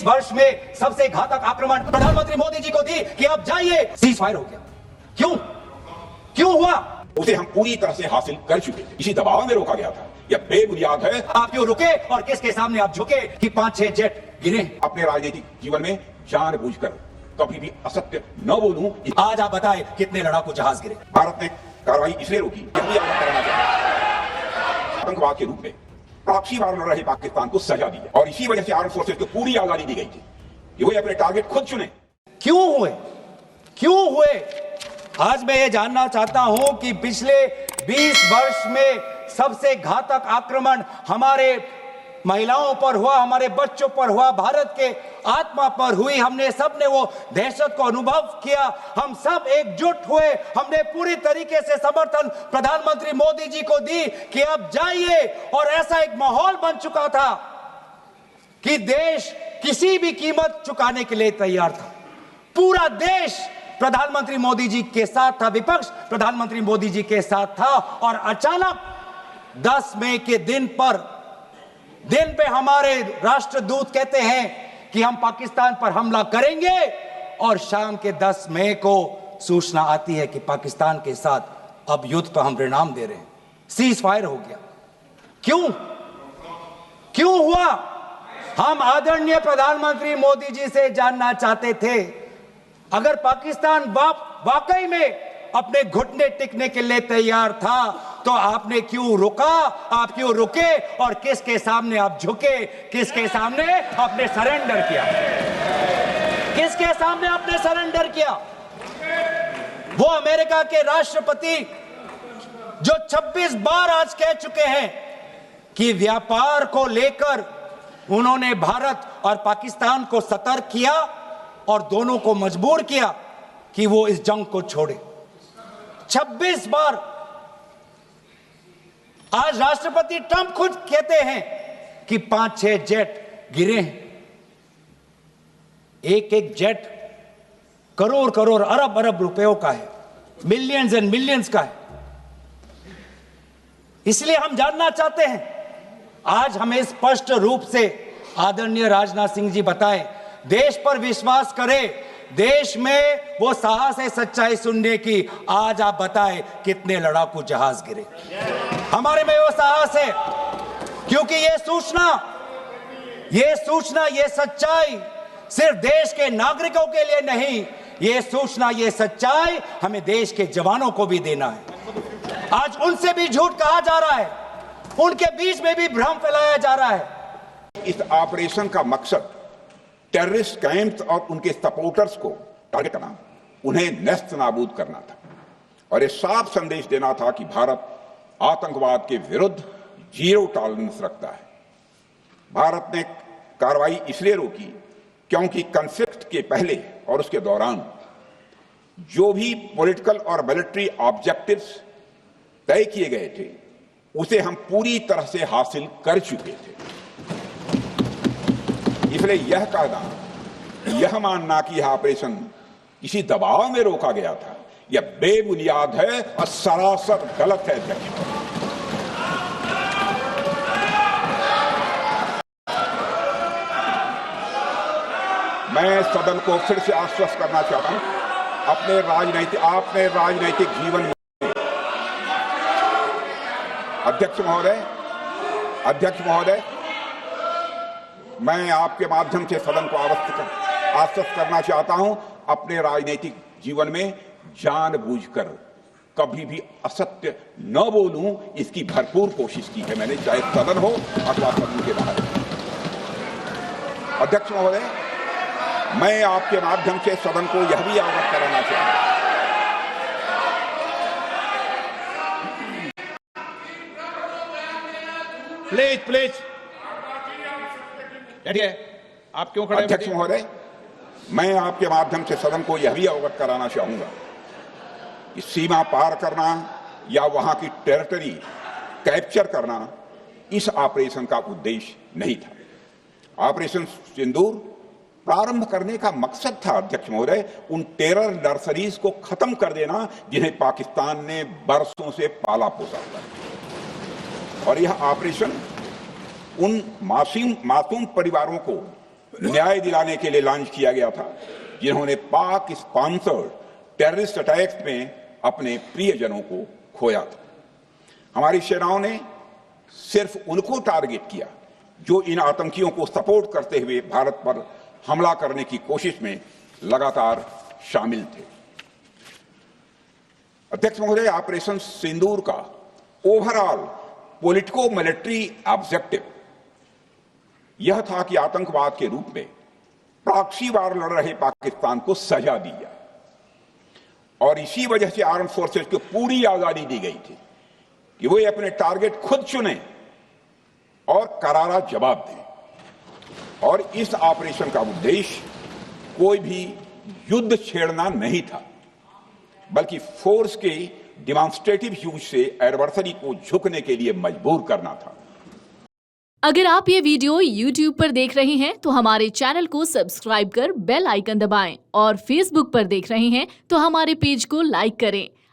20 वर्ष में सबसे घातक आक्रमण प्रधानमंत्री मोदी जी को दी कि अब जाइए, सीज फायर हो गया। क्यों हुआ? उसे हम पूरी तरह से हासिल कर चुके थे, इसी दबाव में रोका गया था। यह बेबुनियाद है। आप क्यों रुके और किसके सामने आप झुके कि 5-6 जेट गिरे? अपने राजनीतिक जीवन में जानबूझकर कभी भी असत्य न बोलूं। आज आप बताएं कितने लड़ाकू जहाज गिरे? भारत ने कार्रवाई इसलिए रोकी, आतंकवाद के रूप में प्रॉक्सी वार लड़ रहे पाकिस्तान को सजा दी और इसी वजह से आर्म्ड फोर्सेस को पूरी आजादी दी गई थी कि वो अपने टारगेट खुद चुने। क्यों हुए? आज मैं ये जानना चाहता हूं कि पिछले 20 वर्ष में सबसे घातक आक्रमण हमारे महिलाओं पर हुआ, हमारे बच्चों पर हुआ, भारत के आत्मा पर हुई। हमने सबने वो दहशत को अनुभव किया, हम सब एकजुट हुए, हमने पूरी तरीके से समर्थन प्रधानमंत्री मोदी जी को दी कि अब जाइए। और ऐसा एक माहौल बन चुका था कि देश किसी भी कीमत चुकाने के लिए तैयार था। पूरा देश प्रधानमंत्री मोदी जी के साथ था, विपक्ष प्रधानमंत्री मोदी जी के साथ था। और अचानक 10 मई के दिन पे हमारे राष्ट्रदूत कहते हैं कि हम पाकिस्तान पर हमला करेंगे और शाम के 10 मई को सूचना आती है कि पाकिस्तान के साथ अब युद्ध पर हम परिणाम दे रहे हैं, सीज फायर हो गया। क्यों हुआ? हम आदरणीय प्रधानमंत्री मोदी जी से जानना चाहते थे, अगर पाकिस्तान वाकई में अपने घुटने टिकने के लिए तैयार था तो आपने क्यों रुका? आप क्यों रुके और किसके सामने आप झुके? किसके सामने आपने सरेंडर किया? किसके सामने आपने सरेंडर किया? वो अमेरिका के राष्ट्रपति जो 26 बार आज कह चुके हैं कि व्यापार को लेकर उन्होंने भारत और पाकिस्तान को सतर्क किया और दोनों को मजबूर किया कि वो इस जंग को छोड़े। 26 बार। आज राष्ट्रपति ट्रंप खुद कहते हैं कि 5-6 जेट गिरे हैं। एक जेट करोड़ अरब रुपयों का है, मिलियंस एंड मिलियंस का है। इसलिए हम जानना चाहते हैं, आज हमें स्पष्ट रूप से आदरणीय राजनाथ सिंह जी बताएं, देश पर विश्वास करें, देश में वो साहस है सच्चाई सुनने की। आज आप बताएं कितने लड़ाकू जहाज गिरे? हमारे में वो साहस है, क्योंकि ये सूचना, ये सच्चाई सिर्फ देश के नागरिकों के लिए नहीं, ये सूचना, ये सच्चाई हमें देश के जवानों को भी देना है। आज उनसे भी झूठ कहा जा रहा है, उनके बीच में भी भ्रम फैलाया जा रहा है। इस ऑपरेशन का मकसद टेररिस्ट कैंप्स और उनके सपोर्टर्स को टारगेट करना, उन्हें नेस्त नाबूद करना था और ये साफ संदेश देना था कि भारत आतंकवाद के विरुद्ध जीरो टॉलरेंस रखता है। भारत ने कार्रवाई इसलिए रोकी क्योंकि कॉन्फ्लिक्ट के पहले और उसके दौरान जो भी पॉलिटिकल और मिलिट्री ऑब्जेक्टिव्स तय किए गए थे उसे हम पूरी तरह से हासिल कर चुके थे। इसलिए यह कहना, यह मानना कि यह ऑपरेशन किसी दबाव में रोका गया था, यह बेबुनियाद है और सरासर गलत है। मैं सदन को फिर से आश्वस्त करना चाहता हूं, अपने राजनैतिक जीवन में अध्यक्ष महोदय, मैं आपके माध्यम से सदन को आश्वस्त करना चाहता हूं, अपने राजनीतिक जीवन में जानबूझकर कभी भी असत्य न बोलूं, इसकी भरपूर कोशिश की है मैंने, चाहे सदन हो अथवा सदन के बाहर। अध्यक्ष महोदय, मैं आपके माध्यम से सदन को यह भी अवगत कराना चाहता हूं, प्लीज बैठिए। आप क्यों खड़े? अध्यक्ष महोदय, मैं आपके माध्यम से सदन को यह भी अवगत कराना चाहूंगा कि सीमा पार करना या वहां की टेरिटरी कैप्चर करना इस ऑपरेशन का उद्देश्य नहीं था। ऑपरेशन सिंदूर प्रारंभ करने का मकसद था अध्यक्ष महोदय, उन टेरर नर्सरीज को खत्म कर देना जिन्हें पाकिस्तान ने बरसों से पाला पोसा हुआ। और यह ऑपरेशन उन मासूम परिवारों को न्याय दिलाने के लिए लॉन्च किया गया था, जिन्होंने पाक स्पॉन्सर्ड टेररिस्ट अटैक्स में अपने प्रियजनों को खोया था। हमारी सेनाओं ने सिर्फ उनको टारगेट किया जो इन आतंकियों को सपोर्ट करते हुए भारत पर हमला करने की कोशिश में लगातार शामिल थे। अध्यक्ष महोदय, ऑपरेशन सिंदूर का ओवरऑल पॉलिटिको मिलिट्री ऑब्जेक्टिव यह था कि आतंकवाद के रूप में प्रॉक्सी वार लड़ रहे पाकिस्तान को सजा दी जाए, और इसी वजह से आर्म फोर्सेस को पूरी आजादी दी गई थी कि वे अपने टारगेट खुद चुने और करारा जवाब दें। और इस ऑपरेशन का उद्देश्य कोई भी युद्ध छेड़ना नहीं था, बल्कि फोर्स के डिमॉन्स्ट्रेटिव यूज से एडवर्सरी को झुकने के लिए मजबूर करना था। अगर आप ये वीडियो YouTube पर देख रहे हैं तो हमारे चैनल को सब्सक्राइब कर बेल आइकन दबाएं, और Facebook पर देख रहे हैं तो हमारे पेज को लाइक करें।